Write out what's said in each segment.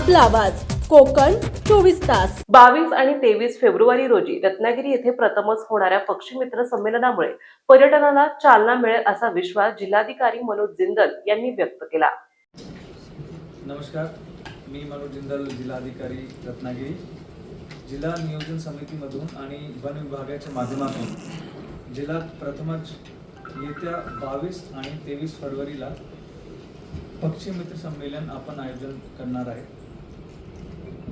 आपला आवाज कोकण 24 तास। 22 आणि 23 फेब्रुवारी रोजी रत्नागिरी येथे प्रथमच होणाऱ्या पक्षी मित्र संमेलनामुळे पर्यटनाला चालना मिळेल असा विश्वास जिल्हाधिकारी मनोज जिंदल यांनी व्यक्त केला। नमस्कार, मी मनोज जिंदल, जिल्हाधिकारी रत्नागिरी। जिल्हा नियोजन समितीमधून आणि वन विभागाच्या माध्यमातून जिल्ह्यात प्रथमच येत्या 22 आणि 23 फरवरीला पक्षी मित्र संमेलन आपण आयोजन करणार आहे।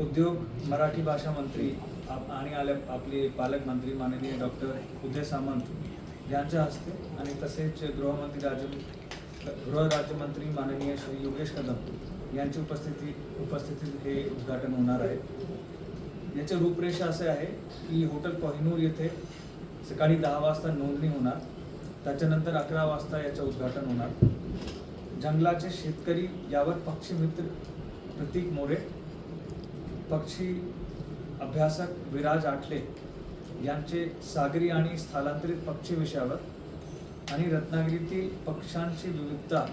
उद्योग मराठी भाषा मंत्री आणि आपले पालकमंत्री माननीय डॉक्टर उदय सामंत यांच्या हस्ते आणि तसेच गृह राज्यमंत्री माननीय श्री योगेश कदम यांची उपस्थितीत हे उद्घाटन होणार आहे। याची रूपरेषा असे आहे की हॉटेल कोहिनूर येथे सकाळी 10 वाजता नोंदणी होणार, त्याच्यानंतर 11 वाजता याचं उद्घाटन होणार। जंगलाचे शेतकरी यावर पक्षी मित्र प्रतीक मोरे, पक्षी अभ्यासक विराज आटले यांचे सागरी आणि स्थलांतरित पक्षी विषयावर आणि रत्नागिरीतील पक्ष्यांची विविधता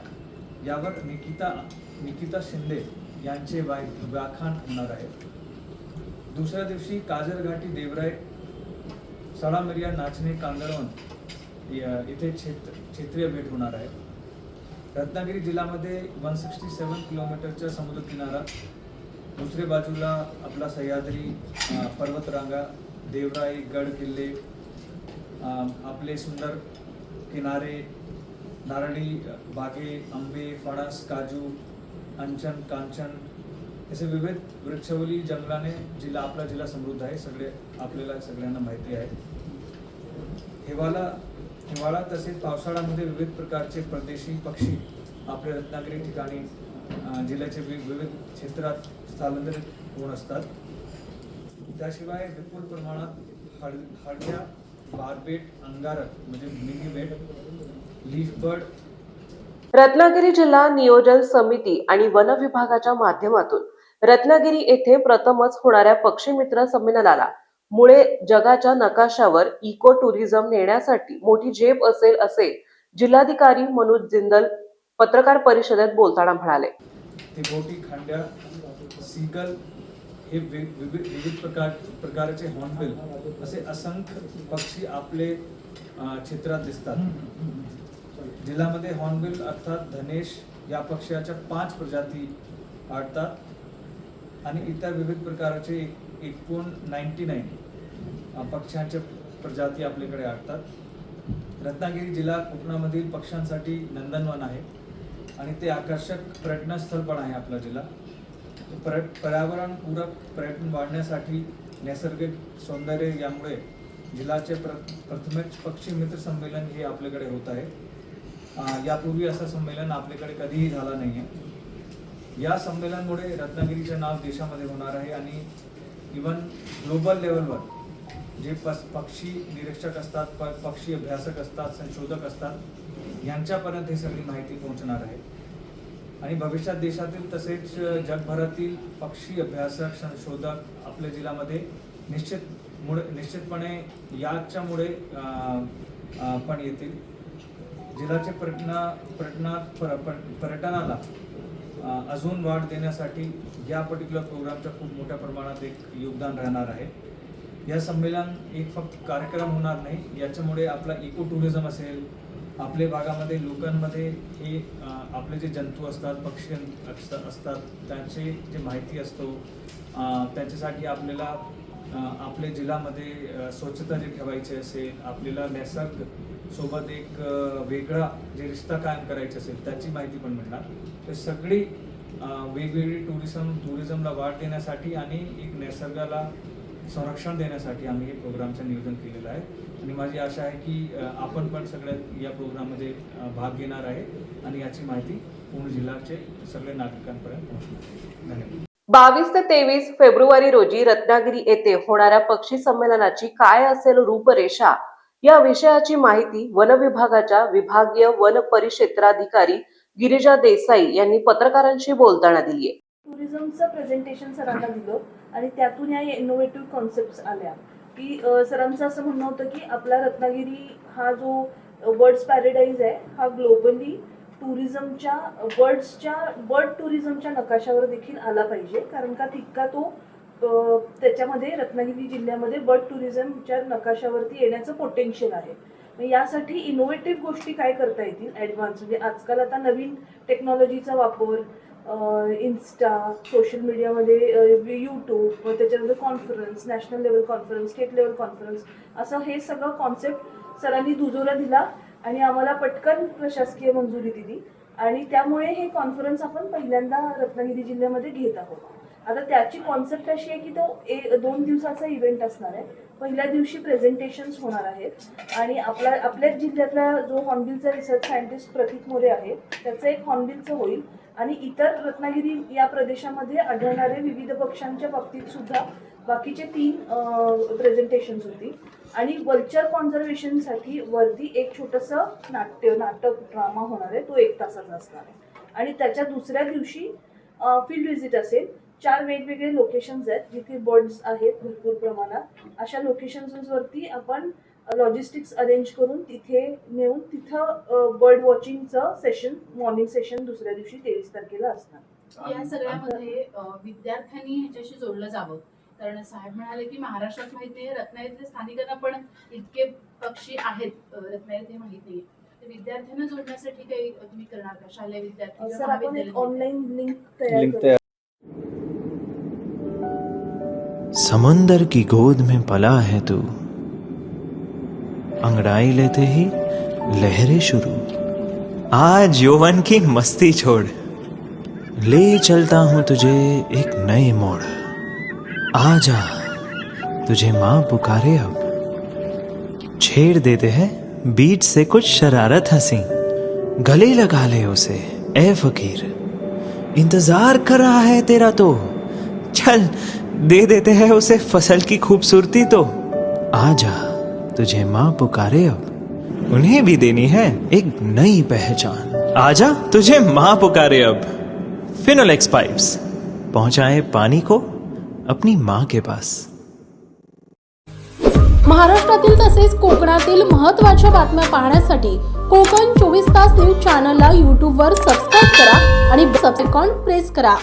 यावर निकिता शिंदे यांचे व्याख्यान होणार आहे। दुसऱ्या दिवशी काजरघाटी देवराय सळामिरिया नाचणे कांगरवन इथे क्षेत्रीय भेट होणार आहे। रत्नागिरी जिल्ह्यामध्ये 167 किलोमीटरचा समुद्रकिनारा, दुसऱ्या बाजूला आपला सह्याद्री पर्वतरांगा, देवराई गड किल्ले, आपले सुंदर किनारे, नारळी बागे, आंबे, फणस, काजू, अंचन, कांचन असे विविध वृक्षवली जंगलाने आपला जिल्हा समृद्ध आहे। सगळे आपल्याला सगळ्यांना माहिती आहे। हिवाळा तसेच पावसाळ्यामध्ये विविध प्रकारचे परदेशी पक्षी आपल्या रत्नागिरी ठिकाणी जिल्ह्याचे विविध क्षेत्रात स्थलांतरित होऊन असतात। त्याशिवाय विपुल प्रमाणात हळद्या, बारबेट, अंगारक म्हणजे मिनी बेट, लीफ बर्ड। रत्नागिरी जिल्हा नियोजन समिती आणि वन विभागाच्या माध्यमातून रत्नागिरी येथे प्रथमच होणाऱ्या पक्षी मित्र संमेलनाला मुळे जगाच्या नकाशावर इको टुरिझम नेण्यासाठी मोठी झेप असेल असे जिल्हाधिकारी मनोज जिंदल पत्रकार परिषदेत बोलताना म्हणाले। बोटी, खांड्या, सीगल हे विविध प्रकारचे हॉर्नबिल असे असंख्य पक्षी आपले क्षेत्रात दिसतात। जिल्ह्यामध्ये हॉर्नबिल अर्थात धनेश या पक्ष्याच्या 5 प्रजाती आढळतात आणि इतर विविध प्रकारचे एकूण 99 पक्ष्यांच्या प्रजाती आपल्याकडे आढळतात। रत्नागिरी जिल्हा कोकणामधील पक्ष्यांसाठी नंदनवन आहे आणि ते आकर्षक पर्यटनस्थळ पण आहे। आपला जिल्हा पर्यावरण पूरक पर्यटन वाढण्यासाठी नैसर्गिक सौंदर्य यामुळे जिल्ह्याचे प्रथमच पक्षी मित्र संमेलन हे आपल्याकडे होत आहे। यापूर्वी असं संमेलन आपल्याकडे कधीही झाला नाही आहे। या संमेलनामुळे रत्नागिरीचे नाव देशामध्ये होणार आहे आणि इव्हन ग्लोबल लेवलवर जे पक्षी निरीक्षक असतात, पक्षी अभ्यासक असतात, संशोधक असतात यांच्यापर्यंत ही सगळी माहिती पोहोचणार आहे आणि भविष्यात देशातील तसेच जगभरातील पक्षी अभ्यासक, संशोधक आपल्या जिल्ह्यामध्ये निश्चितपणे याच्यामुळे पण येतील। जिल्ह्याचे पर्यटनाला अजून वाढ देण्यासाठी या पर्टिक्युलर प्रोग्रामच्या खूप मोठ्या प्रमाणात एक योगदान राहणार आहे। या संमेलन एक फक्त कार्यक्रम होणार नाही, याच्यामुळे आपला इको टुरिझम असेल, आपल्या भागामध्ये लोकांमध्ये हे आपले जे जंतू असतात, पक्षी असतात त्यांचे जे माहिती असतो, त्यांच्यासाठी आपल्याला आपल्या जिल्ह्यामध्ये स्वच्छता जे ठेवायची असेल, आपल्याला निसर्ग सोबत एक वेगळा जे रिश्ता कायम करायचा असेल त्याची माहिती पण मिळणार। तर सगळी वेगवेगळी टुरिझमला वाढ देण्यासाठी आणि एक निसर्गाला संरक्षण देण्यासाठी आम्ही हे प्रोग्रामचं नियोजन केलेलं आहे आणि माझी आशा आहे की आपण पण सगळ्या या प्रोग्राममध्ये भाग घेणार आहे आणि याची माहिती पूर्ण जिल्ह्याचे सगळ्या नागरिकांपर्यंत पोहोचणार आहे। धन्यवाद। 22 ते 23 फेब्रुवारी रोजी रत्नागिरी येथे होणाऱ्या पक्षी संमेलनाची काय असेल रूपरेषा या विषयाची माहिती वन विभागाच्या विभागीय वन परिक्षेत्राधिकारी गिरिजा देसाई यांनी पत्रकारांशी बोलताना दिली आहे। टुरिझमचं प्रेझेंटेशन सरांना दिलं आणि त्यातून या इनोव्हेटिव्ह कॉन्सेप्ट्स आल्या की सरांचं असं म्हणणं होतं की आपला रत्नागिरी हा जो बर्ड्स पॅराडाईज आहे हा ग्लोबली टुरिझमच्या बर्ड टुरिझमच्या नकाशावर देखील आला पाहिजे, कारण का तितका तो त्याच्यामध्ये रत्नागिरी जिल्ह्यामध्ये बर्ड टुरिझमच्या नकाशावरती येण्याचं पोटेन्शियल आहे. मग यासाठी इनोव्हेटिव्ह गोष्टी काय करता येतील ॲडव्हान्स, म्हणजे आजकाल आता नवीन टेक्नॉलॉजीचा वापर, इन्स्टा, सोशल मीडियामध्ये यूट्यूब, त्याच्यानंतर conference, national level conference, state level conference, असं हे सगळं कॉन्सेप्ट सरांनी दुजोरा दिला आणि आम्हाला पटकन प्रशासकीय मंजुरी दिली आणि त्यामुळे हे कॉन्फरन्स आपण पहिल्यांदा रत्नागिरी जिल्ह्यामध्ये घेत आहोत. आता त्याची कॉन्सेप्ट अशी आहे की तो 2 दिवसाचा इव्हेंट असणार आहे. पहिल्या दिवशी प्रेझेंटेशन्स होणार आहेत आणि आपल्याच जिल्ह्यातला जो हॉर्नबिलचा रिसर्च सायंटिस्ट प्रतीक मोरे आहे त्याचं एक हॉर्नबिलचं होईल आणि इतर रत्नागिरी या प्रदेशामध्ये आढळणारे विविध पक्ष्यांच्या बाबतीत सुद्धा बाकीचे 3 प्रेझेंटेशन्स होती. आणि वल्चर कॉन्झर्वेशनसाठी वरती एक छोटंसं नाटक ड्रामा होणार आहे, तो 1 तासाचा असणार आहे. आणि त्याच्या दुसऱ्या दिवशी फील्ड व्हिजिट असेल. 4 वेगवेगळे लोकेशन्स आहेत जिथे बर्ड्स आहेत भरपूर प्रमाणात. अशा लोकेशन्सवरती आपण लॉजिस्टिक्स अरेंज करून तिथे नेऊन तिथं बर्ड वॉचिंगचं सेशन, मॉर्निंग सेशन दुसऱ्या दिवशी 23 तारखेला असणार. या सगळ्यामध्ये विद्यार्थ्यांनी ह्याच्याशी जोडलं जावं, कारण साहेब म्हणाले की महाराष्ट्रात माहित नाही, रत्नागिरीतले स्थानिकांना पण इतके पक्षी आहेत रत्नागिरीत हे माहित नाही. विद्यार्थ्यांना जोडण्यासाठी काही तुम्ही करणार का? शालेय विद्यार्थी सर, आपण एक ऑनलाईन लिंक तयार करू. समुंदर की गोद में पला है तू, अंगड़ाई लेते ही लहरें शुरू, आज यौवन की मस्ती छोड़, ले चलता हूं तुझे एक नए मोड़, आजा तुझे माँ पुकारे अब, छेड़ देते हैं बीच से कुछ शरारत हंसी, गले लगा ले उसे ए फकीर, इंतजार कर रहा है तेरा तो, चल दे देते हैं उसे फसल की खूबसूरती तो, आजा तुझे माँ पुकारे अब, उन्हें भी देनी है एक नई पहचान, आजा तुझे माँ पुकारे अब. फिनोलेक्स पाइप्स पहुंचाए पानी को अपनी माँ के पास. महाराष्ट्रातील तसेच कोकणातील महत्त्वाच्या बातम्या पाहण्यासाठी कोकण 24 तास न्यूज चॅनलला यूट्यूबवर सबस्क्राईब करा आणि बेल आयकॉन प्रेस करा.